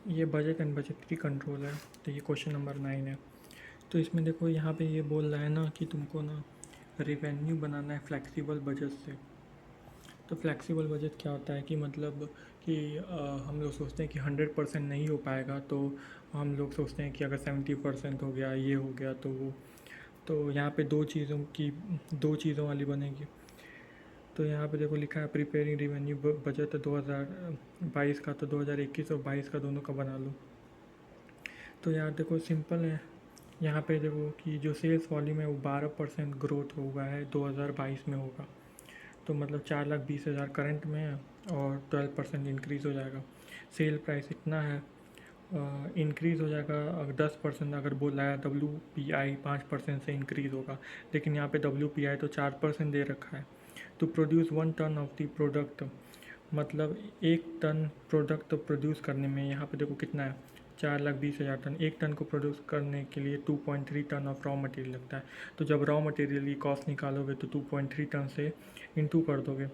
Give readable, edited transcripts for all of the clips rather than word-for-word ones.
ये budget and budgetary control है। तो ये क्वेश्चन नंबर 9 है। तो इसमें देखो यहाँ पे ये बोल रहा है ना कि तुमको ना रिवेन्यू बनाना है फ्लेक्सिबल बजट से। तो फ्लेक्सिबल बजट क्या होता है कि मतलब कि हम लोग सोचते हैं कि 100% नहीं हो पाएगा, तो हम लोग सोचते हैं कि अगर 70% हो गया, ये हो गया, तो वो, तो यहाँ पे दो चीज़ों वाली बनेगी। तो यहाँ पे देखो लिखा है प्रिपेयरिंग रिवेन्यू बजट 2022 का, तो 2021 और 22 का दोनों का बना लो। तो यार देखो सिंपल है। यहाँ पे देखो कि जो सेल्स वॉल्यूम है वो 12% ग्रोथ हुआ है 2022 में होगा। तो मतलब 4,20,000 करंट में है और 12% इंक्रीज़ हो जाएगा। सेल प्राइस इतना है, इंक्रीज़ हो जाएगा। अगर 10% अगर बोला है WPI 5% से इंक्रीज़ होगा, लेकिन यहाँ पे WPI तो 4% दे रखा है। To produce 1 ton of the product, मतलब 1 टन प्रोडक्ट प्रोड्यूस करने में यहाँ पे देखो कितना है, 4,20,000 टन। 1 टन को प्रोड्यूस करने के लिए 2.3 टन ऑफ रॉ मटेरियल लगता है। तो जब रॉ मटेरियल की कॉस्ट निकालोगे तो 2.3 टन से इंटू कर दोगे।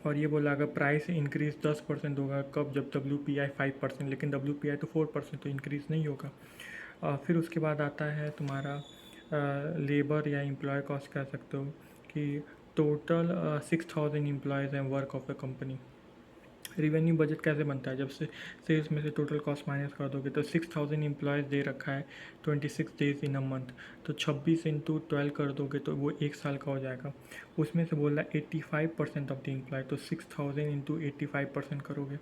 और ये बोला अगर प्राइस इंक्रीज 10% होगा कब, जब WPI 5%, लेकिन WPI तो 4%, तो इंक्रीज़ नहीं होगा। फिर उसके बाद आता है तुम्हारा लेबर या एम्प्लॉय कॉस्ट कह सकते हो कि टोटल 6,000 एम्प्लॉयज़ हैं work of the company. Revenue budget कैसे बनता है, जब से सेल्स में से टोटल कॉस्ट माइनस कर दोगे तो 6,000 एम्प्लॉयज़ दे रखा है 26 डेज इन अ मंथ, तो 26 इंटू 12 कर दोगे तो वो 1 साल का हो जाएगा। उसमें से बोल रहा है 85% ऑफ द एम्प्लॉय, तो 6,000 इंटू 85% करोगे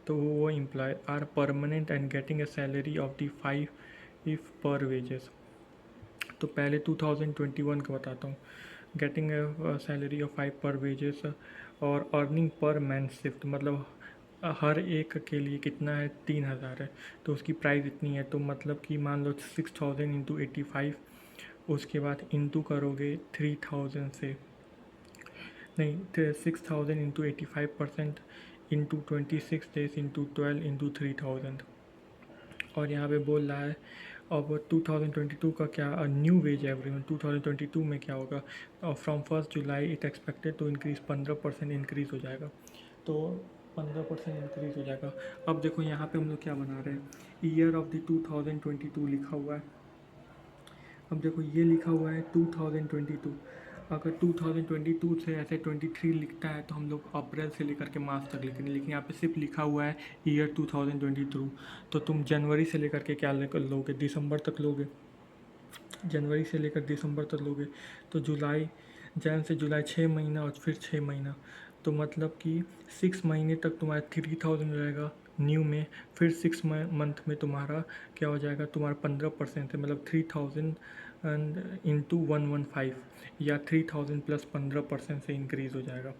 तो वो employ are permanent and getting a salary of the 5 if per wages. तो पहले 2021 का बताता हूँ। गेटिंग ए सैलरी ऑफ 5 पर वेजेस और अर्निंग पर मैन शिफ्ट, मतलब हर एक के लिए कितना है, 3,000 है, तो उसकी प्राइस इतनी है। तो मतलब कि मान लो 6,000 इंटू 85, उसके बाद इंटू करोगे 3,000 से, नहीं 6,000 into 85% into 26 days into 12 into 3,000। और यहाँ पे बोल रहा है अब 2022 का क्या, न्यू वेज एवरीवन 2022 में क्या होगा, from 1 July it expected to increase 15% increase हो जाएगा। तो 15% इंक्रीज़ हो जाएगा। अब देखो यहाँ पे हम लोग क्या बना रहे हैं, ईयर ऑफ द 2022 लिखा हुआ है। अब देखो ये लिखा हुआ है 2022, अगर 2022 से ऐसे 23 लिखता है तो हम लोग अप्रैल से लेकर के मार्च तक लिखेंगे, लेकिन यहाँ पे सिर्फ लिखा हुआ है ईयर 2022। तो तुम जनवरी से लेकर के क्या लेकर लोगे, दिसंबर तक लोगे, जनवरी से लेकर दिसंबर तक लोगे। तो जैन से जुलाई 6 महीना और फिर 6 महीना, तो मतलब कि 6 महीने तक तुम्हारा 3,000 रहेगा न्यू में। फिर 6 मंथ में तुम्हारा क्या हो जाएगा, तुम्हारा 15% है, मतलब 3,000 एंड इंटू 115, या 3,000 प्लस 15% से इंक्रीज़ हो जाएगा।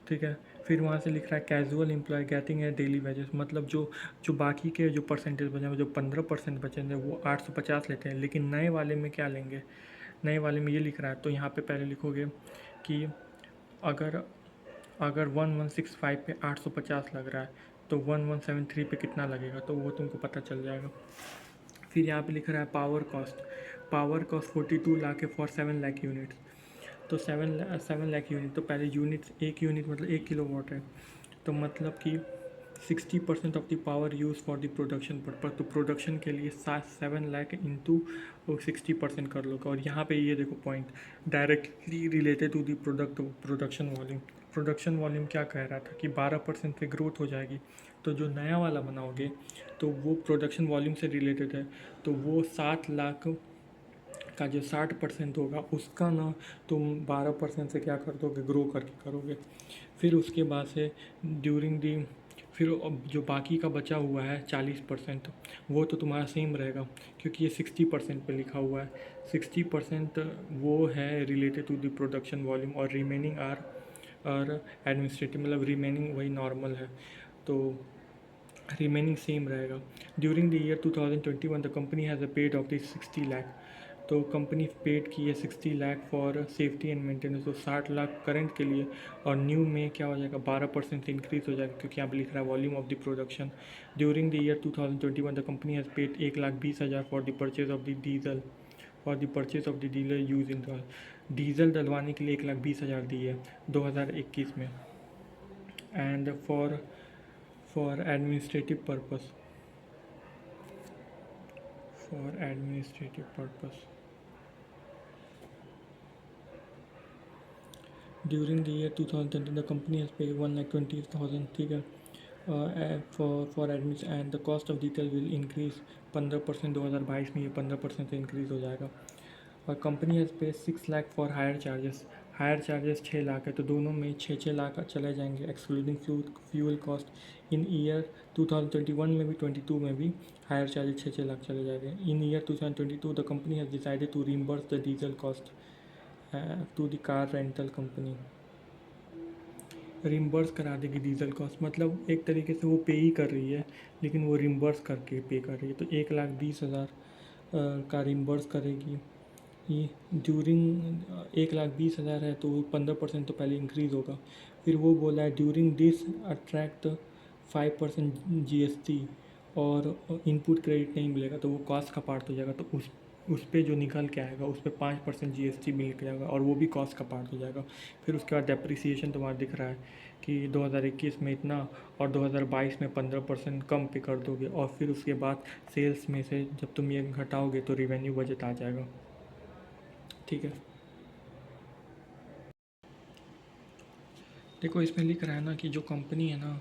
ठीक है। फिर वहाँ से लिख रहा है कैजुअल एम्प्लॉय गेटिंग है डेली वेजेस, मतलब जो जो बाकी के जो परसेंटेज बचे हैं, जो 15% बचेंगे वो 850 लेते हैं, लेकिन नए वाले में क्या लेंगे, नए वाले में ये लिख रहा है। तो यहाँ पे पहले लिखोगे कि अगर अगर 1165 पे 850 लग रहा है तो 1173 पे कितना लगेगा, तो वो तुमको पता चल जाएगा। फिर यहाँ पे लिख रहा है पावर कॉस्ट 42 लाख है फॉर 7 लाख यूनिट्स। तो 7 लाख यूनिट, तो पहले यूनिट्स, एक यूनिट मतलब 1 किलोवाट है, तो मतलब कि 60% of the power use for the production purpose. तो प्रोडक्शन के लिए 7 लाख इंटू 60% कर लो। और यहाँ पे ये देखो point directly related to the production volume. Production volume क्या कह रहा था कि 12% से ग्रोथ हो जाएगी, तो जो नया वाला बनाओगे तो वो प्रोडक्शन वॉल्यूम से रिलेटेड है, तो वो 7 लाख का जो 60% होगा उसका ना तुम 12% से क्या कर दोगे, ग्रो करके करोगे। फिर उसके बाद से ड्यूरिंग दी, फिर अब जो बाकी का बचा हुआ है 40%, वो तो तुम्हारा सेम रहेगा, क्योंकि ये 60% पे लिखा हुआ है। 60% वो है related to the production volume, और रिमेनिंग आर एडमिनिस्ट्रेटिव, मतलब रिमेनिंग वही नॉर्मल है, तो रिमेनिंग सेम रहेगा। During the year 2021 the company has a paid off the 60 lakh, तो कंपनी पेड की है 60 lakh for safety and maintenance, तो 60 लाख करंट के लिए। और न्यू में क्या हो जाएगा, 12% से इंक्रीज हो जाएगा, क्योंकि यहाँ पे लिख रहा है volume of the production. During the year 2021 the company has paid 1,20,000 for the purchase of the diesel, for the purchase of the dealer use in diesel डलवाने के लिए 1,20,000 दी है 2021 में। And for administrative purpose, for administrative purpose. During the year 2020 the company has paid 1,20,000, ठीक है, for admit and the cost of detail will increase 15%। 2022 में ये 15% से इंक्रीज़ हो जाएगा। और company has paid 6 lakh for higher charges. Higher charges 6 lakh है, तो दोनों में 6-6 लाख चले जाएंगे एक्सक्लूडिंग फ्यूल कॉस्ट। इन ईयर 2021 में भी 22 में भी हायर चार्जेस 6-6 लाख चले जाएंगे। In year 2022 the company has decided to reimburse the diesel cost to the car rental company. Reimburse करा देगी डीजल कॉस्ट, मतलब एक तरीके से वो पे ही कर रही है, लेकिन वो रिम्बर्स करके पे कर रही है। तो 1,20,000 का रिम्बर्स करेगी ये ड्यूरिंग। 1,20,000 है तो 15% तो पहले इंक्रीज़ होगा। फिर वो बोला है ड्यूरिंग दिस अट्रैक्ट 5% GST और इनपुट क्रेडिट नहीं मिलेगा, तो वो कॉस्ट का पार्ट हो जाएगा। तो उस पे जो निकल के आएगा उस पर 5% GST मिल के आएगा और वो भी कॉस्ट का पार्ट हो जाएगा। फिर उसके बाद डेप्रिसिएशन तुम्हारा दिख रहा है कि 2021 में इतना और 2022 में 15% कम पे कर दोगे, और फिर उसके बाद सेल्स में से जब तुम ये घटाओगे तो रिवेन्यू बजट आ जाएगा, ठीक है। देखो इसमें लिख रहा है ना कि जो कंपनी है ना,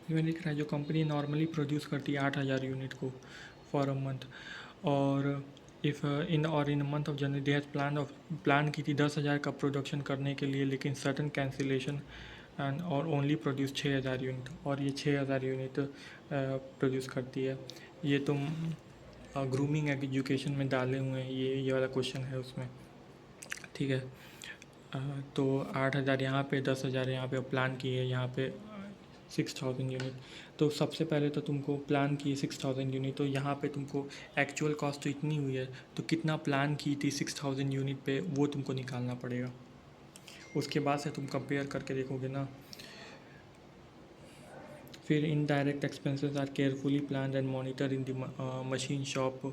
इसमें लिख रहा है जो कंपनी नॉर्मली प्रोड्यूस करती है 8,000 यूनिट को फॉर अ मंथ, और इन month of January they has plan की थी 10,000 का प्रोडक्शन करने के लिए, लेकिन सडन कैंसिलेशन एंड और ओनली प्रोड्यूस 6,000 यूनिट, और ये 6,000 यूनिट प्रोड्यूस करती है। ये तुम ग्रूमिंग एजुकेशन में डाले हुए हैं, ये वाला क्वेश्चन है उसमें, ठीक है। तो 8,000 यहाँ पे, 10,000 यहाँ पे प्लान की है, यहाँ पे 6,000 यूनिट। तो सबसे पहले तो तुमको प्लान की 6,000 यूनिट, तो यहाँ पे तुमको एक्चुअल कॉस्ट तो इतनी हुई है, तो कितना प्लान की थी 6,000 यूनिट पे वो तुमको निकालना पड़ेगा। उसके बाद से तुम कंपेयर करके देखोगे ना। फिर indirect expenses are carefully plan and monitor in the machine shop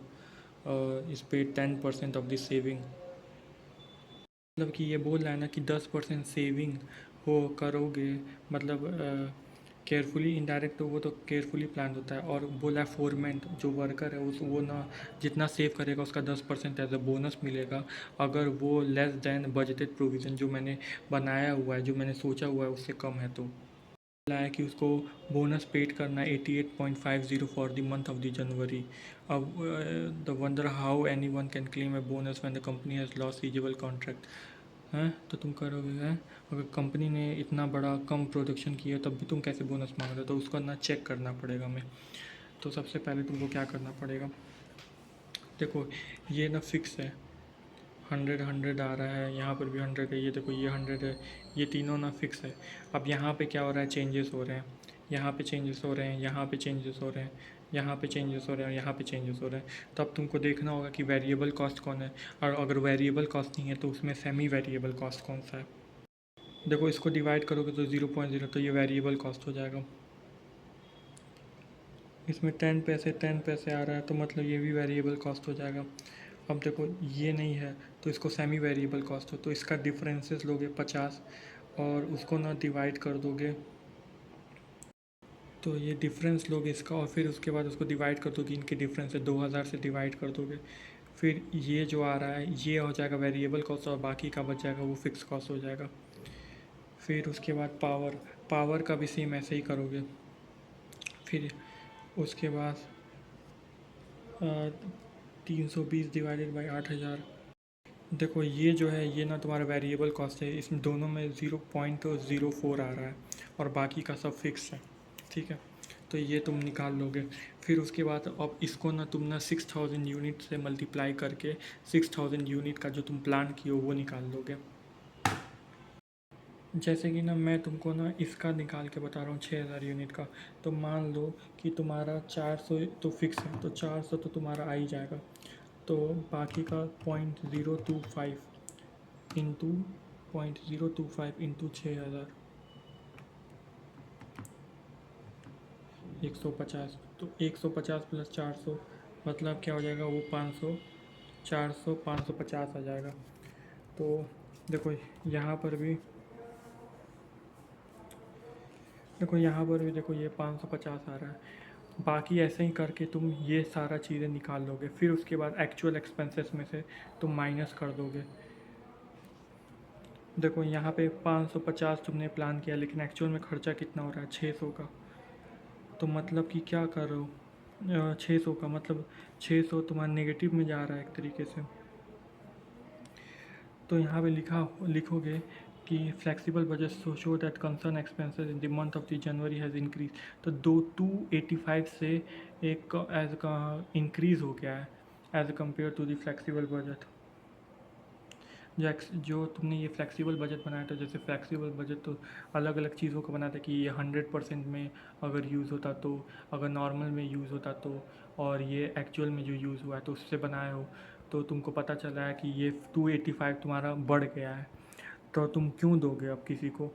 is paid 10% of this saving. मतलब कि ये बोल रहा है ना कि 10% सेविंग हो करोगे, मतलब केयरफुली। इनडायरेक्ट तो वो तो केयरफुली प्लान होता है, और बोला है फोरमैन जो वर्कर है उस वो ना जितना सेव करेगा उसका 10% एज अ बोनस मिलेगा, अगर वो लेस देन बजटेड प्रोविज़न जो मैंने बनाया हुआ है, जो मैंने सोचा हुआ है उससे कम है। तो बोला है कि उसको बोनस पेड करना है 88.50 for the month of the January. अब the wonder how any can claim a bonus when the company has lost sizeable contract. हैं तो तुम करोगे हैं, अगर कंपनी ने इतना बड़ा कम प्रोडक्शन किया तब भी तुम कैसे बोनस मांग रहे हो, तो उसको ना चेक करना पड़ेगा हमें। तो सबसे पहले तुमको क्या करना पड़ेगा, देखो ये ना फिक्स है, 100 आ रहा है, यहाँ पर भी 100 है, ये देखो ये 100 है, ये तीनों ना फिक्स है। अब यहाँ पे क्या हो रहा है, चेंजेस हो रहे हैं, यहाँ पे चेंजेस हो रहे हैं, यहाँ पे चेंजेस हो रहे हैं, यहाँ पे चेंजेस हो रहे हैं, और यहाँ पे चेंजेस हो रहे हैं। तो अब तुमको देखना होगा कि वेरिएबल कॉस्ट कौन है, और अगर वेरिएबल कॉस्ट नहीं है तो उसमें सेमी वेरिएबल कॉस्ट कौन सा है। देखो इसको डिवाइड करोगे तो 0.0, तो ये वेरिएबल कॉस्ट हो जाएगा। इसमें 10 पैसे आ रहा है, तो मतलब ये भी वेरिएबल कॉस्ट हो जाएगा। अब देखो ये नहीं है तो इसको सेमी वेरिएबल कॉस्ट हो, तो इसका डिफरेंसेस लोगे 50 और उसको ना डिवाइड कर दोगे, तो ये डिफरेंस लोगे इसका, और फिर उसके बाद उसको डिवाइड कर दोगे, इनके डिफरेंस है 2,000 से डिवाइड कर दोगे। फिर ये जो आ रहा है ये हो जाएगा वेरिएबल कॉस्ट, और बाकी का बच जाएगा वो फिक्स कॉस्ट हो जाएगा। फिर उसके बाद पावर का भी सेम ऐसे ही करोगे। फिर उसके बाद 320 डिवाइडेड बाई 8,000। देखो ये जो है ये ना तुम्हारा वेरिएबल कॉस्ट है, इसमें दोनों में 0.04 आ रहा है और बाकी का सब फिक्स है, ठीक है। तो ये तुम निकाल लोगे। फिर उसके बाद अब इसको ना तुम ना 6,000 यूनिट से मल्टीप्लाई करके 6,000 यूनिट का जो तुम प्लान किए हो वो निकाल लोगे। जैसे कि ना मैं तुमको ना इसका निकाल के बता रहा हूँ 6,000 यूनिट का, तो मान लो कि तुम्हारा 400 तो फिक्स है, तो 400 तो तुम्हारा आ ही जाएगा। तो बाकी का 0.025 इंटू 0.025 इंटू 6,000, 150। तो 150 प्लस 400 मतलब क्या हो जाएगा, वो 500, 400, 550 आ जाएगा। तो देखो यहाँ पर भी देखो ये 550 आ रहा है। बाकी ऐसे ही करके तुम ये सारा चीज़ें निकाल लोगे, फिर उसके बाद एक्चुअल एक्सपेंसेस में से तुम माइनस कर दोगे। देखो यहाँ पे 550 तुमने प्लान किया, लेकिन एक्चुअल में खर्चा कितना हो रहा है, 600 का। तो मतलब कि क्या कर रहे हो, 600 का मतलब 600 तुम्हारा नेगेटिव में जा रहा है एक तरीके से। तो यहाँ पे लिखोगे कि flexible budget show that concern expenses in the month of the January has increase. तो 285 से एक एज का इंक्रीज़ हो गया है as compare to the flexible budget. जो तुमने ये फ्लेक्सिबल बजट बनाया था, जैसे फ्लेक्सिबल बजट तो अलग अलग चीज़ों का बनाता कि ये 100% में अगर यूज़ होता तो, अगर नॉर्मल में यूज़ होता तो, और ये एक्चुअल में जो यूज़ हुआ है तो उससे बनाए हो। तो तुमको पता चला है कि ये 285 तुम्हारा बढ़ गया है, तो तुम क्यों दोगे अब किसी को।